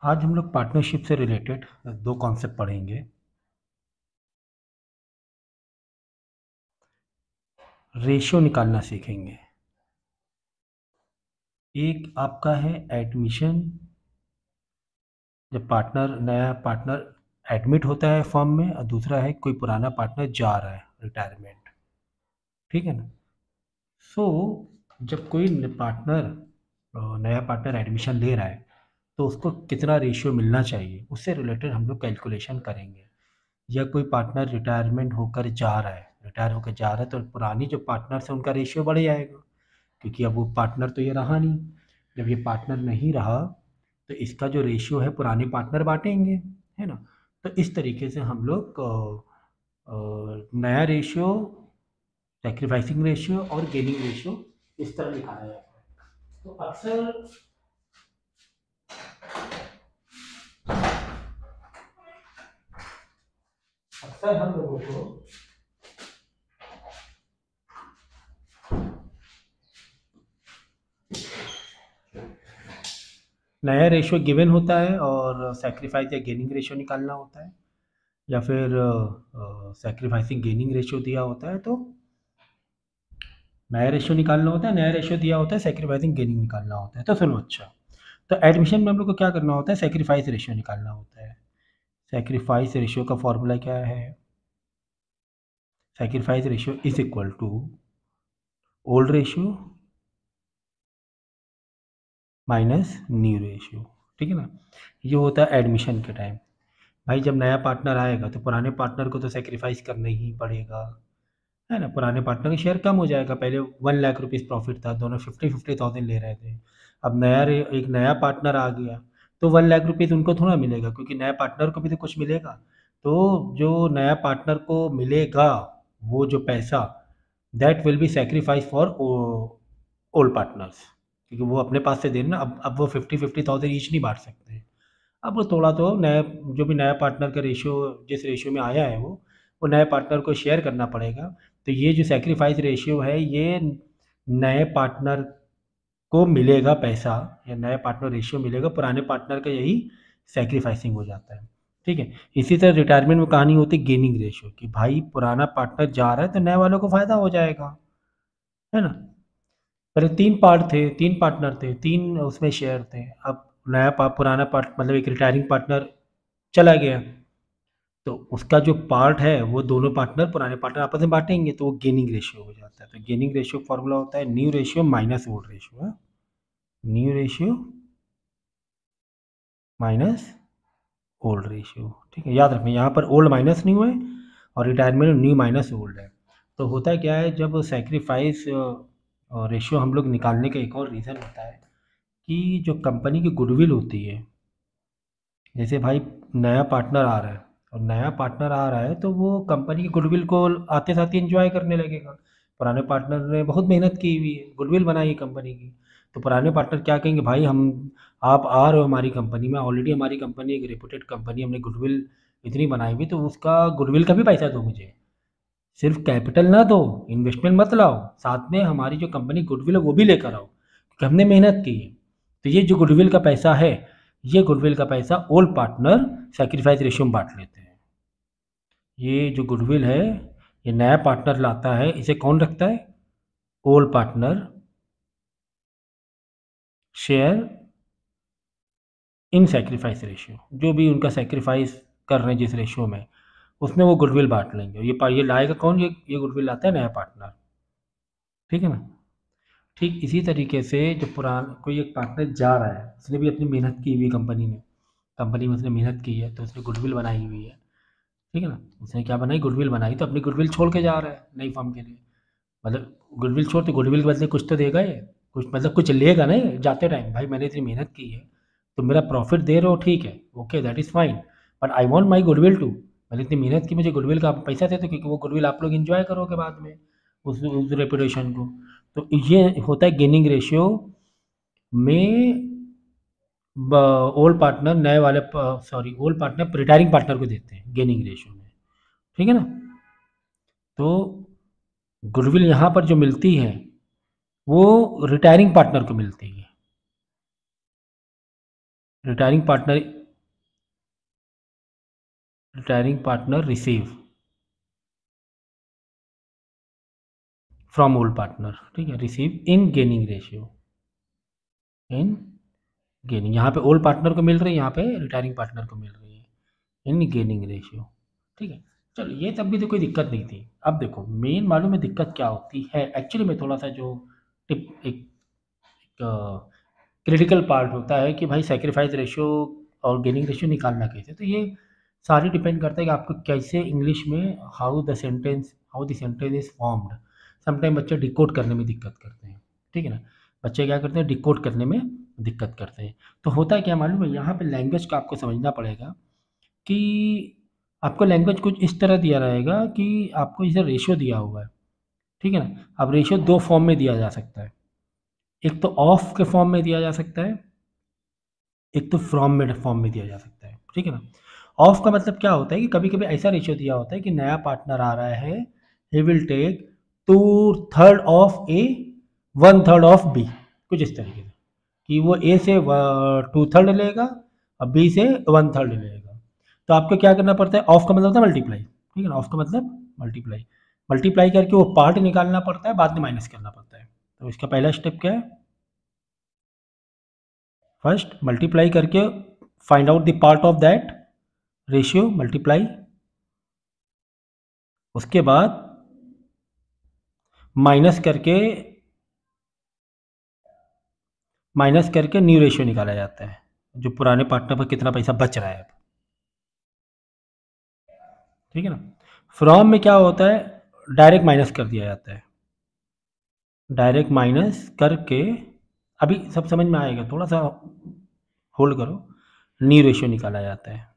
आज हम लोग पार्टनरशिप से रिलेटेड दो कॉन्सेप्ट पढ़ेंगे। रेशियो निकालना सीखेंगे। एक आपका है एडमिशन, जब नया पार्टनर एडमिट होता है फर्म में, और दूसरा है कोई पुराना पार्टनर जा रहा है रिटायरमेंट। ठीक है ना। सो जब कोई नया पार्टनर एडमिशन ले रहा है तो उसको कितना रेशियो मिलना चाहिए, उससे रिलेटेड हम लोग कैलकुलेशन करेंगे। या कोई पार्टनर रिटायर होकर जा रहा है तो पुरानी जो पार्टनर्स हैं उनका रेशियो बढ़ जाएगा, क्योंकि अब वो पार्टनर तो ये रहा नहीं। जब ये पार्टनर नहीं रहा तो इसका जो रेशियो है पुराने पार्टनर बांटेंगे, है ना। तो इस तरीके से हम लोग नया रेशियो, सेक्रीफाइसिंग रेशियो और गेनिंग रेशियो इस तरह निकाला जाता है। तो अक्सर हम लोगों को नया रेशियो गिवन होता है और सेक्रीफाइस या गेनिंग रेशियो निकालना होता है, या फिर सेक्रीफाइसिंग गेनिंग रेशियो दिया होता है तो नया रेशियो निकालना होता है। नया रेशियो दिया होता है, सेक्रीफाइसिंग गेनिंग निकालना होता है। तो सुनो, अच्छा, तो एडमिशन में हम लोग को क्या करना होता है, सेक्रीफाइस रेशियो निकालना होता है। सेक्रीफाइस रेशियो का फॉर्मूला क्या है? Sacrifice ratio is equal to old ratio minus new ratio. ठीक है ना। ये होता है एडमिशन के टाइम। भाई जब नया पार्टनर आएगा तो पुराने पार्टनर को तो सेक्रीफाइस करना ही पड़ेगा, है ना। पुराने पार्टनर का शेयर कम हो जाएगा। पहले 1 लाख रुपीज़ प्रॉफिट था, दोनों 50,000 ले रहे थे। अब एक नया पार्टनर आ गया तो 1 लाख रुपीज़ उनको थोड़ा मिलेगा, क्योंकि नया पार्टनर को भी तो कुछ मिलेगा। तो जो नया पार्टनर को मिलेगा, वो जो पैसा, that will be sacrifice for old partners, क्योंकि वो अपने पास से देना। अब वो 50,000 ईच नहीं बांट सकते। अब वो थोड़ा तो नया, जो भी नया पार्टनर का रेशियो, जिस रेशियो में आया है वो नए पार्टनर को शेयर करना पड़ेगा। तो ये जो सेक्रीफाइस रेशियो है, ये नए पार्टनर को मिलेगा पैसा, या नया पार्टनर रेशियो मिलेगा। पुराने पार्टनर का यही सेक्रीफाइसिंग हो जाता है। ठीक है। इसी तरह रिटायरमेंट में कहानी होती है गेनिंग रेशियो की। भाई पुराना पार्टनर जा रहा है तो नए वालों को फ़ायदा हो जाएगा, है ना। पहले 3 पार्टनर थे, 3 उसमें शेयर थे। अब पुराना पार्ट मतलब एक रिटायरिंग पार्टनर चला गया, तो उसका जो पार्ट है वो दोनों पार्टनर, पुराने पार्टनर आपस में बांटेंगे, तो वो गेनिंग रेशियो हो जाता है। तो गेनिंग रेशियो फॉर्मूला होता है new ratio minus old ratio. New ratio minus old ratio. ठीक है, याद रखना यहाँ पर ओल्ड माइनस न्यू है और रिटायरमेंट में न्यू माइनस ओल्ड है। तो होता क्या है, जब सेक्रीफाइस रेशियो हम लोग निकालने का एक और रीज़न होता है कि जो कंपनी की गुडविल होती है, जैसे भाई नया पार्टनर आ रहा है, और नया पार्टनर आ रहा है तो वो कंपनी की गुडविल को आते साथ ही एंजॉय करने लगेगा। पुराने पार्टनर ने बहुत मेहनत की हुई है, गुडविल बनाई है कंपनी की। तो पुराने पार्टनर क्या कहेंगे, भाई हम, आप आ रहे हो हमारी कंपनी में, ऑलरेडी हमारी कंपनी एक रेपुटेड कंपनी, हमने गुडविल इतनी बनाई हुई, तो उसका गुडविल का भी पैसा दो मुझे। सिर्फ कैपिटल ना दो, इन्वेस्टमेंट मत लाओ, साथ में हमारी जो कंपनी गुडविल है वो भी लेकर आओ, क्योंकि हमने मेहनत की है। तो ये जो गुडविल का पैसा है, ये गुडविल का पैसा ओल्ड पार्टनर सेक्रीफाइस रेशियो में बांट लेते हैं। ये जो गुडविल है, ये नया पार्टनर लाता है, इसे कौन रखता है? Old partner share in sacrifice ratio. जो भी उनका सेक्रीफाइस कर रहे हैं जिस रेशियो में, उसमें वो गुडविल बांट लेंगे। ये लाएगा कौन? ये गुडविल लाता है नया पार्टनर। ठीक है ना। ठीक इसी तरीके से जो कोई एक पार्टनर जा रहा है, उसने भी अपनी मेहनत की हुई, कंपनी में उसने मेहनत की है, तो उसने गुडविल बनाई हुई है। ठीक है ना। उसने क्या बनाई? गुडविल बनाई, तो अपनी गुडविल छोड़ के जा रहा है नई फर्म के लिए। मतलब गुडविल छोड़, तो गुडविल के बदले कुछ तो देगा ये, कुछ मतलब कुछ लेगा ना ये जाते टाइम। भाई मैंने इतनी मेहनत की है, तो मेरा प्रॉफिट दे रहे हो, ठीक है, okay, that is fine, but I want my goodwill too. मैंने इतनी मेहनत की, मुझे गुडविल का आप पैसा देते, क्योंकि वो गुडविल आप लोग एंजॉय करोगे बाद में, उस रेपुटेशन को। तो ये होता है गेनिंग रेशियो में। ओल्ड पार्टनर नए वाले, sorry, old partner retiring partner को देते हैं गेनिंग रेशियो में। ठीक है ना। तो गुडविल यहाँ पर जो मिलती है वो रिटायरिंग पार्टनर को मिलती है। Retiring partner receive from old partner, ठीक है, receive in gaining ratio, in gaining, यहाँ पे ओल्ड पार्टनर को मिल रही है, यहाँ पे रिटायरिंग पार्टनर को मिल रही है इन गेनिंग रेशियो, ठीक है। चलो ये तब भी तो कोई दिक्कत नहीं थी। अब देखो मेन मालूम है दिक्कत क्या होती है एक्चुअली में, थोड़ा सा जो टिप एक क्रिटिकल पार्ट होता है कि भाई सैक्रिफाइस रेशियो और गेनिंग रेशियो निकालना कैसे, तो ये सारी डिपेंड करता है कि आपको कैसे इंग्लिश में how the sentence is formed. Sometime बच्चे डिकोड करने में दिक्कत करते हैं, ठीक है ना, बच्चे क्या करते हैं डिकोड करने में दिक्कत करते हैं। तो होता है क्या मालूम है, यहाँ पे लैंग्वेज का आपको समझना पड़ेगा कि आपको लैंग्वेज कुछ इस तरह दिया रहेगा कि आपको इसे रेशियो दिया हुआ है, ठीक है ना। अब रेशियो दो फॉर्म में दिया जा सकता है, एक तो ऑफ के फॉर्म में दिया जा सकता है, एक तो फॉर्म में दिया जा सकता है, ठीक है ना। ऑफ का मतलब क्या होता है कि कभी कभी ऐसा रेशियो दिया होता है कि नया पार्टनर आ रहा है, he will take 2/3 of A 1/3 of B, कुछ इस तरीके से कि वो ए से 2/3 लेगा और बी से 1/3 लेगा। तो आपको क्या करना पड़ता है, ऑफ का मतलब होता है मल्टीप्लाई, ठीक है ना, ऑफ का मतलब मल्टीप्लाई, मल्टीप्लाई करके वो पार्ट निकालना पड़ता है, बाद में माइनस करना पड़ता है। तो इसका पहला स्टेप क्या है, फर्स्ट मल्टीप्लाई करके find out the part of that ratio, multiply, उसके बाद माइनस करके न्यू रेशियो निकाला जाता है, जो पुराने पार्टनर पर कितना पैसा बच रहा है अब, ठीक है ना। फ्रॉम में क्या होता है, डायरेक्ट माइनस कर दिया जाता है, डायरेक्ट माइनस करके, अभी सब समझ में आएगा, थोड़ा सा होल्ड करो, न्यू रेशियो निकाला जाता है,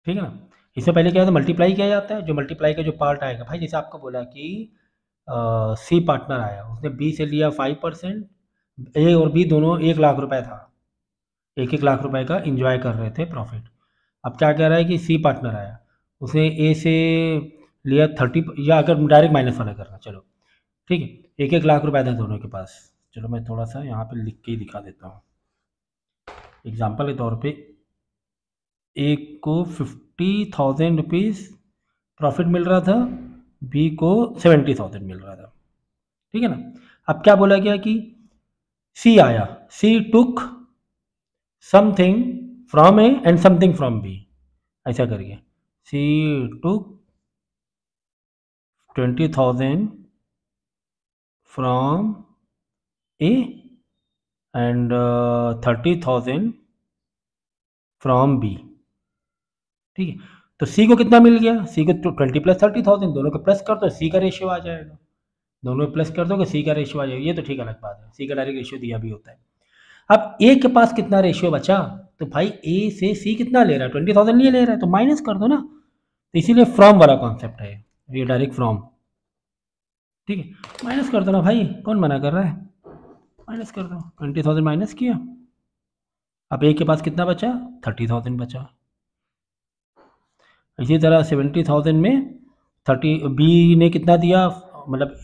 ठीक है ना। इससे पहले क्या होता है, मल्टीप्लाई किया जाता है, जो मल्टीप्लाई का जो पार्ट आएगा, भाई जैसे आपको बोला कि सी पार्टनर आया, उसने बी से लिया 5%, ए और बी दोनों 1 लाख रुपए था, 1-1 लाख रुपए का इंजॉय कर रहे थे प्रॉफिट। अब क्या कह रहा है कि सी पार्टनर आया, उसने ए से लिया 30, या अगर डायरेक्ट माइनस वाला करना, चलो ठीक है, 1-1 लाख रुपए था दोनों के पास। चलो मैं थोड़ा सा यहाँ पे लिख के ही दिखा देता हूँ, एग्जाम्पल के तौर पे, एक को 50,000 रुपीज़ प्रॉफिट मिल रहा था, बी को 70,000 मिल रहा था, ठीक है ना। अब क्या बोला गया कि सी आया, C took something from A and something from B, ऐसा करके C took 20,000 from A and 30,000 from B, ठीक है। तो सी को कितना मिल गया, सी को 20 प्लस 30,000, दोनों को प्लस कर दो, सी का रेशियो आ जाएगा, दोनों में प्लस कर दोगे सी का रेशियो आ जाएगा, ये तो ठीक अलग बात है, सी का डायरेक्ट रेशियो दिया भी होता है। अब ए के पास कितना रेशियो बचा, तो भाई ए से सी कितना ले रहा है, 20,000 लिए ले रहा है, तो माइनस कर दो ना, तो इसीलिए फ्रॉम वाला कॉन्सेप्ट है ये, डायरेक्ट फ्रॉम, ठीक है, माइनस कर दो ना भाई, कौन मना कर रहा है, माइनस कर दो, 20,000 माइनस किया, अब ए के पास कितना बचा, 30,000 बचा। इसी तरह 70,000 में 30, बी ने कितना दिया, मतलब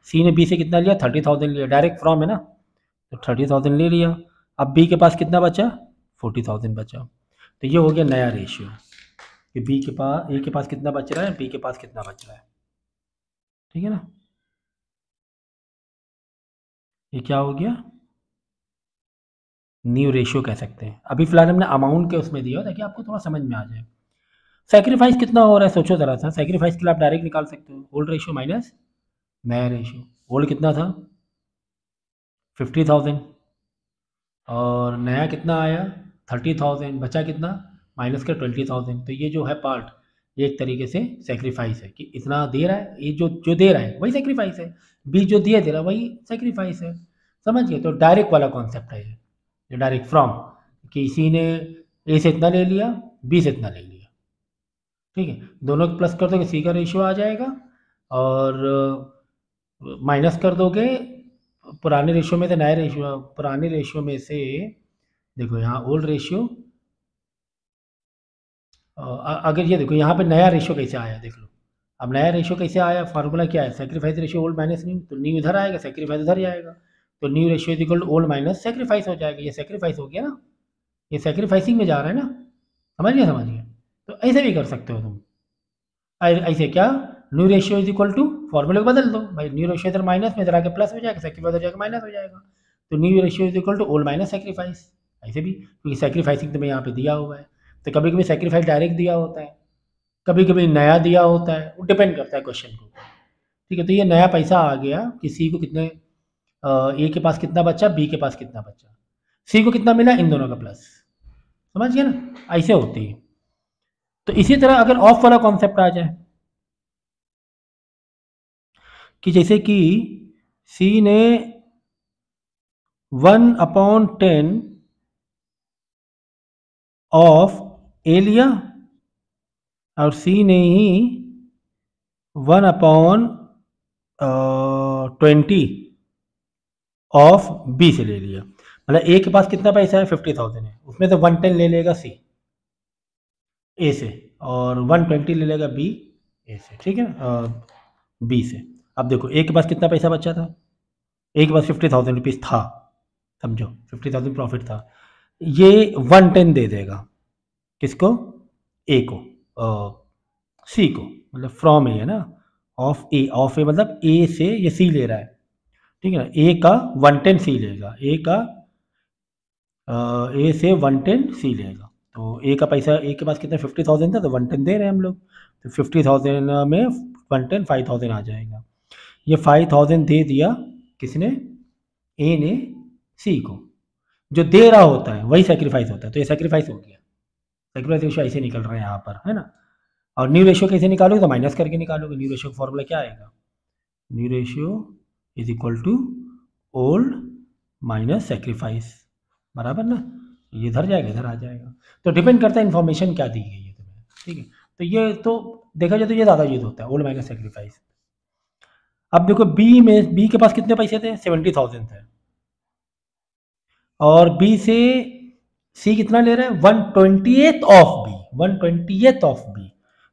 सी ने बी से कितना लिया, 30,000 लिया, डायरेक्ट फ्रॉम है ना, तो 30,000 ले लिया। अब बी के पास कितना बचा, 40,000 बचा। तो ये हो गया नया रेशियो कि बी के पास, ए के पास कितना बच रहा है, बी के पास कितना बच रहा है, ठीक है ना। ये क्या हो गया, न्यू रेशियो कह सकते हैं। अभी फिलहाल हमने अमाउंट के उसमें दिया ताकि आपको थोड़ा समझ में आ जाए। सेक्रीफाइस कितना हो रहा है, सोचो ज़रा सा, सेक्रीफाइस के लिए आप डायरेक्ट निकाल सकते हो, ओल्ड रेशियो माइनस नया रेशियो। ओल्ड कितना था, 50,000, और नया कितना आया, 30,000, बचा कितना, माइनस का 20,000। तो ये जो है पार्ट, ये एक तरीके से सेक्रीफाइस है कि इतना दे रहा है, ये जो जो दे रहा है वही सेक्रीफाइस है, बी जो दिया दे रहा है वही सेक्रीफाइस है, समझ गए। तो डायरेक्ट वाला कॉन्सेप्ट है ये डायरेक्ट फ्रॉम, कि इसी ने ए से इतना ले लिया, बी से इतना ले लिया, ठीक है, दोनों को प्लस कर दोगे सी का रेशियो आ जाएगा, और माइनस कर दोगे पुराने रेशियो में से नए रेशियो, पुराने रेशियो में से, देखो यहाँ ओल्ड रेशियो, अगर ये देखो यहाँ पे नया रेशियो कैसे आया, देख लो। अब नया रेशियो कैसे आया, फार्मूला क्या है, sacrifice ratio old minus new, तो न्यू इधर आएगा, सेक्रीफाइस उधर ही आएगा। तो new ratio is equal to old minus sacrifice हो जाएगा। ये सेक्रीफाइस हो गया ना, ये सेक्रीफाइसिंग में जा रहा है ना, समझ गए। तो ऐसे भी कर सकते हो तुम। ऐसे क्या, new ratio is equal to, फॉर्मूले को बदल दो भाई, न्यू रेशियो इधर माइनस में, इधर आके प्लस हो जाएगा, सेक्रीफाइस हो जाएगा माइनस हो जाएगा। तो new ratio is equal to old minus sacrifice, ऐसे भी, क्योंकि सेक्रीफाइसिंग तुम्हें यहाँ पे दिया हुआ है। तो कभी कभी सेक्रीफाइस डायरेक्ट दिया होता है, कभी कभी नया दिया होता है, वो डिपेंड करता है क्वेश्चन को। ठीक है, तो ये नया पैसा आ गया कि सी को कितने, ए के पास कितना बचा, बी के पास कितना बचा, सी को कितना मिला, इन दोनों का प्लस, समझ गया ना, ऐसे होती है। तो इसी तरह अगर ऑफ वाला कॉन्सेप्ट आ जाए कि जैसे कि सी ने 1/10 ऑफ ए लिया और सी ने ही 1/20 ऑफ बी से ले लिया। मतलब ए के पास कितना पैसा है, 50,000 है, उसमें से 110 ले लेगा सी ए से, और 120 ले लेगा बी ए से, ठीक है बी से। अब देखो ए के पास कितना पैसा बचा था, ए के पास 50,000 रुपीज़ था, समझो 50,000 प्रॉफिट था, ये 110 दे देगा किसको, ए को, सी को, मतलब फ्रॉम ए है ना, ऑफ ए, ऑफ ए मतलब ए से ये सी ले रहा है, ठीक है ना, ए का 110 सी लेगा, ए का ए से 110 सी लेगा। तो ए का पैसा, ए के पास कितना 50,000 था, तो 110 दे रहे हैं हम लोग, तो 50,000 में 110 5,000 आ जाएगा। ये 5,000 दे दिया किसने, ए ने सी को, जो दे रहा होता है वही सेक्रीफाइस होता है, तो ये सेक्रीफाइस हो गया। सेक्रीफाइस रेशियो ऐसे निकल रहा है यहाँ पर, है ना। और न्यू रेशियो कैसे निकालोगे, तो माइनस करके निकालोगे। न्यू रेशियो का फॉर्मूला क्या आएगा, new ratio is equal to old minus sacrifice, बराबर ना, ये इधर जाएगा इधर आ जाएगा। तो डिपेंड करता है इन्फॉर्मेशन क्या दी गई है तुम्हें, ठीक है। तो ये तो देखा जाए तो ये ज़्यादा यूज होता है, ओल्ड माइनस सेक्रीफाइस। अब देखो बी में, बी के पास कितने पैसे थे, 70,000 थे, और बी से सी कितना ले रहा है, 1/20 ऑफ बी, 1/20 ऑफ बी,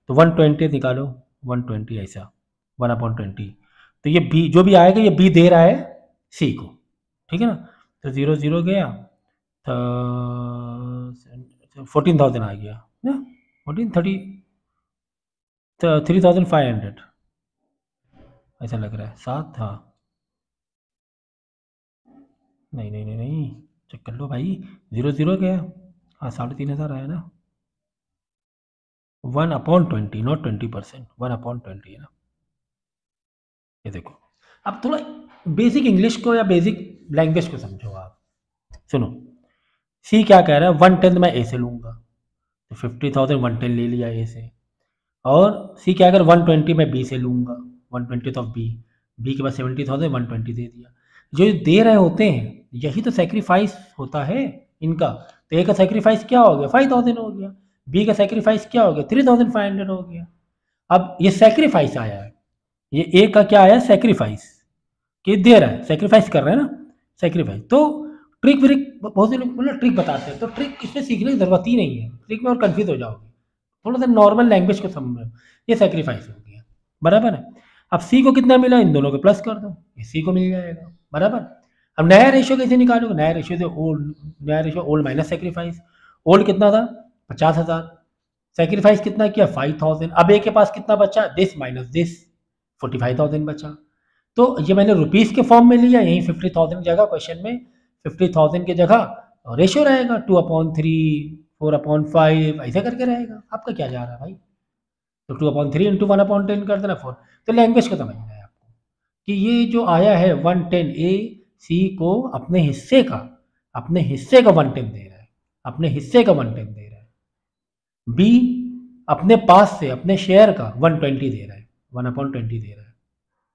तो 120 निकालो, 120 ऐसा 1/20, तो ये बी जो भी आएगा ये बी दे रहा है सी को, ठीक है ना। तो 0 0 गया, तो 14,000 आ गया ना, 1430, तो 3,500 ऐसा लग रहा है, 7, हाँ नहीं नहीं नहीं नहीं, चेक कर लो भाई, 0 0 गया, हाँ 3,500 आया ना, 1/20 नॉट 20%, 1/20 है ना। ये देखो, अब थोड़ा बेसिक इंग्लिश को या बेसिक लैंग्वेज को समझो आप। सुनो, सी क्या कह रहा है, 1/10 मैं ए से लूँगा, तो 50,000 110 ले लिया ए से, और सी क्या कर 120 मैं बी से लूँगा, 1/20 ऑफ बी, बी के पास 70,000 120 दे दिया। जो दे रहे होते हैं यही तो सेक्रीफाइस होता है इनका। तो ए का सेक्रीफाइस क्या हो गया, 5,000 हो गया, बी का सेक्रीफाइस क्या हो गया, 3,500 हो गया। अब ये सेक्रीफाइस आया है, ये ए का क्या आया, सेक्रीफाइस, कि दे रहा है, सेक्रीफाइस कर रहा है ना, सेक्रीफाइस। तो ट्रिक व्रिक बहुत से लोग मतलब ट्रिक बताते हैं, तो ट्रिक इसमें सीखने की जरूरत ही नहीं है, ट्रिक में और कंफ्यूज हो जाओगे, थोड़ा सा नॉर्मल लैंग्वेज को समझो। ये सेक्रीफाइस हो गया, बराबर है। अब सी को कितना मिला, इन दोनों को प्लस कर दो, ये सी को मिल जाएगा, बराबर। अब नया रेशियो कैसे निकालोगे, नया रेशियो से ओल्ड, नया ratio old minus sacrifice. Old कितना था, 50,000, सेक्रीफाइस कितना किया, 5,000। अब ए के पास कितना बचा, दिस माइनस दिस, 45,000 बचा। तो ये मैंने रुपीस के फॉर्म में लिया, यहीं 50,000 की जगह, क्वेश्चन में 50,000 की जगह रेशियो रहेगा 2/3, 4/5, ऐसे करके रहेगा। आपका क्या जा रहा है भाई, तो 2/3 इंटू 1/10 कर देना 4। तो लैंग्वेज को समझना है आपको कि ये जो आया है 110, ए सी को अपने हिस्से का 110 दे रहा है, अपने हिस्से का 110 दे रहा है, बी अपने पास से अपने शेयर का 120 दे रहा है, 1/20 दे रहा है,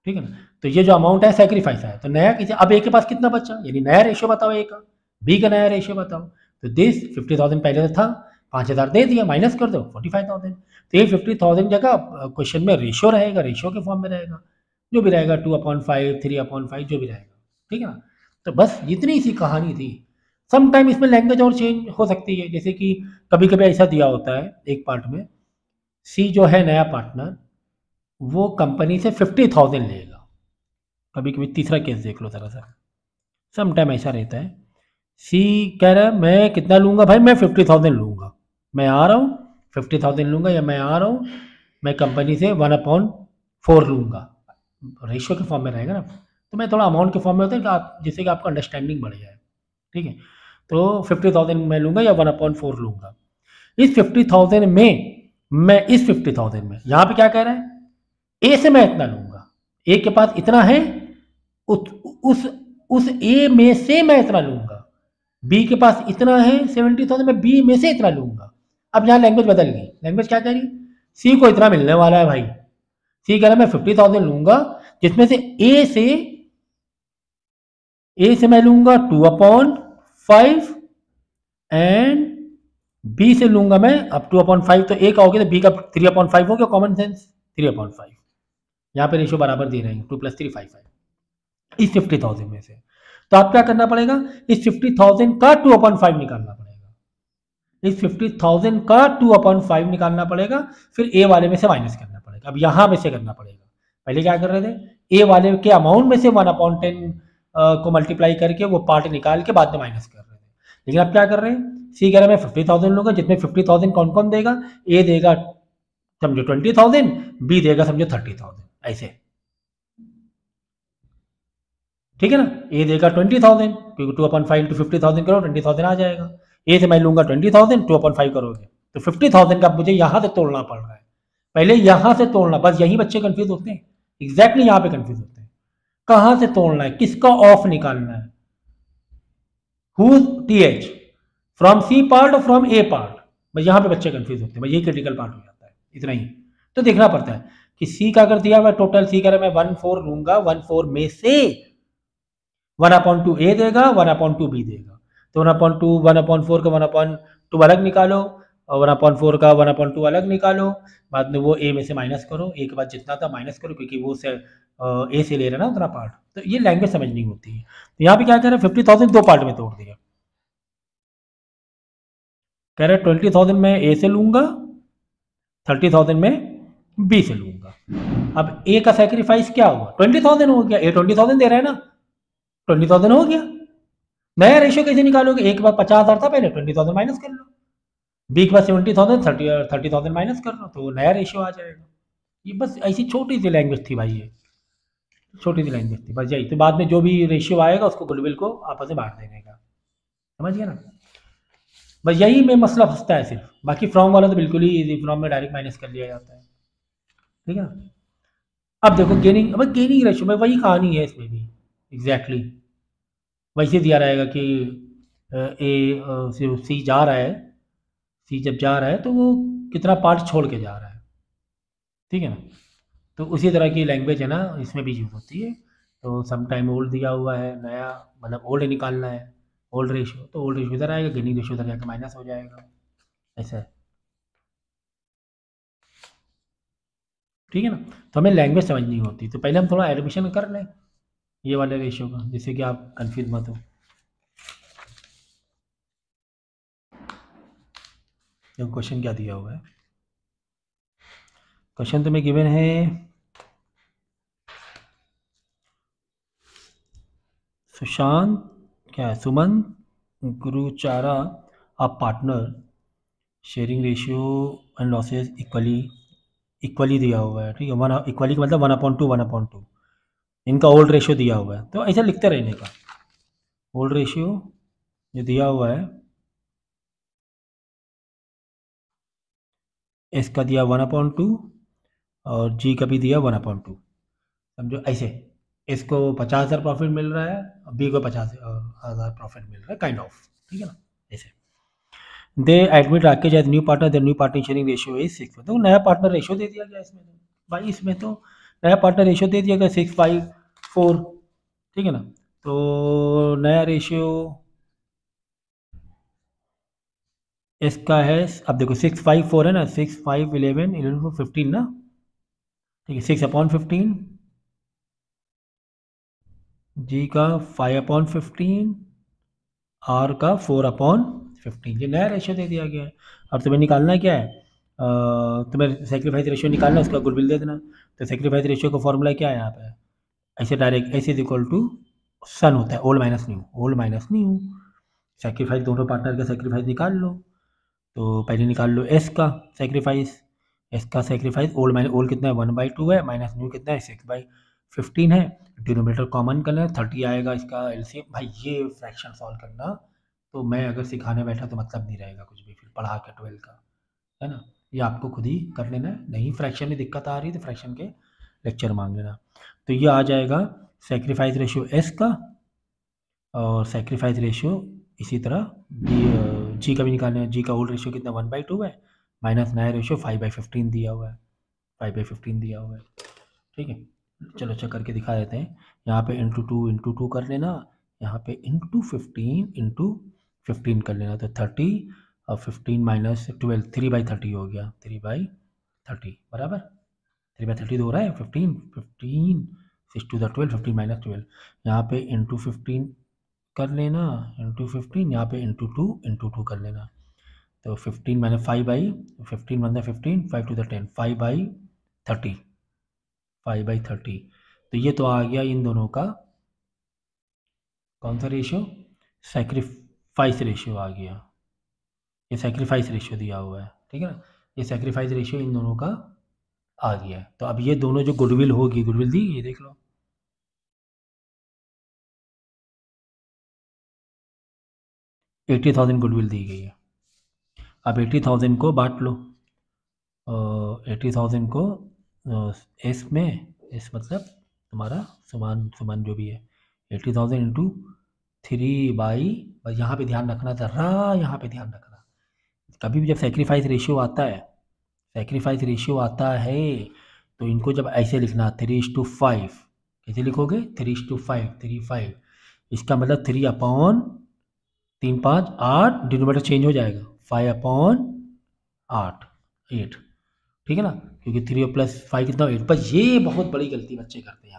ठीक है ना। तो ये जो अमाउंट है सेक्रीफाइस है, तो नया किसी, अब ए के पास कितना बचा, यानी नया रेशियो बताओ ए का, बी का नया रेशियो बताओ। तो दिस 50,000 पहले से था, 5,000 दे दिया, माइनस कर दो 45,000। तो ये 50,000 जगह क्वेश्चन में रेशियो रहेगा, रेशियो के फॉर्म में रहेगा, जो भी रहेगा 2/5, 3/5, जो भी रहेगा, ठीक है ना। तो बस इतनी सी कहानी थी। सम टाइम इसमें लैंग्वेज और चेंज हो सकती है, जैसे कि कभी कभी ऐसा दिया होता है एक पार्ट में, सी जो है नया पार्टनर, वो कंपनी से 50,000 लेगा। कभी कभी तीसरा केस देख लो जरा सा, सम टाइम ऐसा रहता है। सी कह रहा है मैं कितना लूँगा भाई, मैं 50,000 लूँगा, मैं आ रहा हूँ 50,000 लूँगा, या मैं आ रहा हूँ मैं कंपनी से 1/4 लूँगा, रेशियो के फॉर्म में रहेगा ना, तो मैं थोड़ा अमाउंट के फॉर्म में होता है कि आप जिससे कि आपका अंडरस्टैंडिंग बढ़ जाए, ठीक है। तो 50,000 मैं लूँगा या 1/4 लूँगा। इस 50,000 में मैं इस 50,000 में यहाँ पे क्या कह रहा है, ए से मैं इतना लूँगा, ए के पास इतना है, उस उस उस ए में से मैं इतना लूँगा, बी के पास इतना है 70,000, मैं बी में से इतना लूँगा। अब यहाँ लैंग्वेज बदल गई, लैंग्वेज क्या कह रही, सी को इतना मिलने वाला है भाई, सी कह रहा है मैं 50,000 लूँगा, जिसमें से ए से मैं लूँगा 2/5 एंड बी से लूँगा मैं अब 2/5, तो ए का हो गया तो बी का 3/5 हो गया, कॉमन सेंस 3/5, यहाँ पे रेशियो बराबर दे रहे हैं 2 + 3 5 है इस 50,000 में से। तो आप क्या करना पड़ेगा, इस 50,000 का 2/5 निकालना पड़ेगा, इस 50,000 का 2/5 निकालना पड़ेगा, फिर ए वाले में से माइनस करना पड़ेगा। अब यहाँ में से करना पड़ेगा, पहले क्या कर रहे थे, ए वाले के अमाउंट में से 1/10 को मल्टीप्लाई करके वो पार्ट निकाल के बाद में माइनस कर रहे थे, लेकिन अब क्या कर रहे हैं, सी कह रहा है मैं 50,000 लूँगा, जिसमें 50,000 कौन कौन देगा, ए देगा समझो 20,000, बी देगा समझो 30,000, ऐसे, ठीक है ना। ए देगा 20,000, क्योंकि 2/5 इंटू 50,000 करो 20,000 आ जाएगा, ए से मैं लूँगा 20,000, 2/5 करोगे तो 50,000 का मुझे यहाँ से तोड़ना पड़ रहा है, पहले यहाँ से तोड़ना, बस यही बच्चे कंफ्यूज होते हैं, एग्जैक्टली यहाँ पे कंफ्यूज होते हैं, कहाँ से तोड़ना है, किसका ऑफ निकालना है, हुज टीएच, फ्रॉम सी पार्ट और फ्रॉम ए पार्ट, बस यहाँ पे बच्चे कंफ्यूज होते हैं, बस यही क्रिटिकल पार्ट हो जाता है, इतना ही तो देखना पड़ता है कि सी का अगर दिया हुआ टोटल, सी का मैं 1/4 लूंगा, 1/4 में से 1/2 ए देगा, 1/2 बी देगा, तो 1/2 1/4 का 1/2 अलग निकालो और 1/4 का 1/2 अलग निकालो, बाद में वो ए में से माइनस करो, ए के बाद जितना था माइनस करो, क्योंकि वो से ए से ले रहा है ना उतना पार्ट, तो ये लैंग्वेज समझनी होती है। तो यहाँ पे क्या कह रहे हैं, 50,000 दो पार्ट में तोड़ दिया, कह रहे 20,000 में ए से लूंगा, 30,000 में बी से लूंगा। अब ए का सेक्रीफाइस क्या हुआ, 20,000 हो गया, ए 20,000 दे रहा है ना, 20,000 हो गया। नया रेशियो कैसे निकालोगे, एक बार 50,000 था पहले, 20,000 माइनस कर लो, बी के बाद 70,000, 30,000 माइनस कर लो, तो वो नया रेशियो आ जाएगा। ये बस ऐसी छोटी सी लैंग्वेज थी भाई, ये छोटी सी लैंग्वेज थी, बस यही, तो बाद में जो भी रेशियो आएगा उसको गुडविल को आपस में बांट देने का, समझ गया ना, बस यही में मसला फंसता है सिर्फ, बाकी फ्रॉम वाला तो बिल्कुल ही इजी, फ्रॉम में डायरेक्ट माइनस कर लिया जाता है, ठीक है ना। अब देखो गेनिंग, अब गेनिंग रेशियो में वही कहानी है, इसमें भी एग्जैक्टली वैसे दिया रहेगा कि ए सी जा रहा है, सी जब जा रहा है तो वो कितना पार्ट छोड़ के जा रहा है, ठीक है ना। तो उसी तरह की लैंग्वेज है ना, इसमें भी यूज़ होती है। तो सम टाइम ओल्ड दिया हुआ है, नया मतलब ओल्ड निकालना है, ओल्ड रेशियो, तो ओल्ड रेशियो इधर आएगा, गेनिंग रेशियो इधर जाकर माइनस हो जाएगा, ऐसा है, ठीक है ना। तो हमें लैंग्वेज समझनी होती है, तो पहले हम थोड़ा एडमिशन कर लें ये वाले रेशियो का, जिससे कि आप कंफ्यूज मत हो। देखो क्वेश्चन क्या दिया हुआ है, क्वेश्चन तुम्हें गिवन है, सुशांत क्या है, सुमन गुरुचारा a partner sharing ratio and losses equally दिया हुआ है, ठीक है, वन इक्वली का मतलब 1/2 इनका ओल्ड रेशियो दिया हुआ है, तो ऐसा लिखते रहने का, ओल्ड रेशियो जो दिया हुआ है इसका दिया 1/2 और जी का भी दिया 1/2, समझो ऐसे, इसको 50,000 प्रॉफिट मिल रहा है और बी को 50,000 प्रॉफिट मिल रहा है, काइंड ऑफ, ठीक है ना, ऐसे। They admit Rakesh as new partner, the new partner sharing ratio is 6, तो नया पार्टनर रेशियो दे दिया गया इसमें, तो भाई इसमें तो नया पार्टनर रेशियो दे दिया गया 6/4, ठीक है ना। तो नया रेशियो इसका है, अब देखो 6/4 है ना, 6 5 11 11 15 ना, ठीक है, 6/15, जी का 5/15, आर का 4/15, ये नया रेशियो दे दिया गया है। अब तुम्हें निकालना क्या है, तुम्हें सेक्रीफाइस रेशियो निकालना है, उसका गुडविल दे देना, तो सेक्रीफाइस रेशियो का फॉर्मूला क्या है यहाँ पे, ऐसे direct S is equal to सन होता है ओल्ड माइनस न्यू। सेक्रीफाइस दोनों पार्टनर का सेक्रीफाइस निकाल लो। तो पहले निकाल लो एस का सेक्रीफाइस। एस का सेक्रीफाइस ओल्ड कितना है 1/2 है, माइनस न्यू कितना है 6/15 है। डिनोमिनेटर कॉमन करना है 30 आएगा इसका एलसीएम। भाई ये फ्रैक्शन सॉल्व करना तो मैं अगर सिखाने बैठा तो मतलब नहीं रहेगा कुछ भी फिर पढ़ा के 12 का, है ना। ये आपको खुद ही कर लेना है। नहीं फ्रैक्शन में दिक्कत आ रही है तो फ्रैक्शन के लेक्चर मांग लेना। तो ये आ जाएगा सेक्रीफाइस रेशियो एस का और सेक्रीफाइस रेशियो इसी तरह जी का भी निकालना है। जी का ओल्ड रेशियो कितना 1/2 है, माइनस नया रेशियो 5/15 दिया हुआ है, 5/15 दिया हुआ है। ठीक है, चलो अच्छा करके दिखा देते हैं। यहाँ पे इंटू टू कर लेना, यहाँ पे इंटू 15 कर लेना। तो 30 और 15 माइनस 12 3/30 हो गया, 3/30 बराबर। 3/30 हो रहा है 15 6 to the 12 15 माइनस 12। यहाँ पे इंटू 15 कर लेना, इंटू 15 यहाँ पे इंटू टू कर लेना। तो 15 माइनस 5/15 मतलब 15 5 to the 10 5/30 5/30। तो ये तो आ गया इन दोनों का कौन सा रेशियो, सेक्रीफाइस रेशियो आ गया। ये सेक्रीफाइस रेशियो दिया हुआ है, ठीक है ना। ये सेक्रीफाइस रेशियो इन दोनों का आ गया है। तो अब ये दोनों जो गुडविल होगी, गुडविल दी ये देख लो 80,000 गुडविल दी गई है। अब 80,000 को बांट लो, 80,000 को एस में, एस मतलब तुम्हारा सुमान सुमान जो भी है 80,000 इंटू 3 बस यहाँ पे ध्यान रखना ज़रा, यहाँ पे ध्यान रखना। कभी भी जब सेक्रीफाइस रेशियो आता है, सेक्रीफाइस रेशियो आता है तो इनको जब ऐसे लिखना 3:5, कैसे लिखोगे 3:5 3:5। इसका मतलब 3/3 5 8 डिनोमिनेटर चेंज हो जाएगा 5/8 ठीक है ना, क्योंकि 3 + 5 कितना 8। बस ये बहुत बड़ी गलती बच्चे करते हैं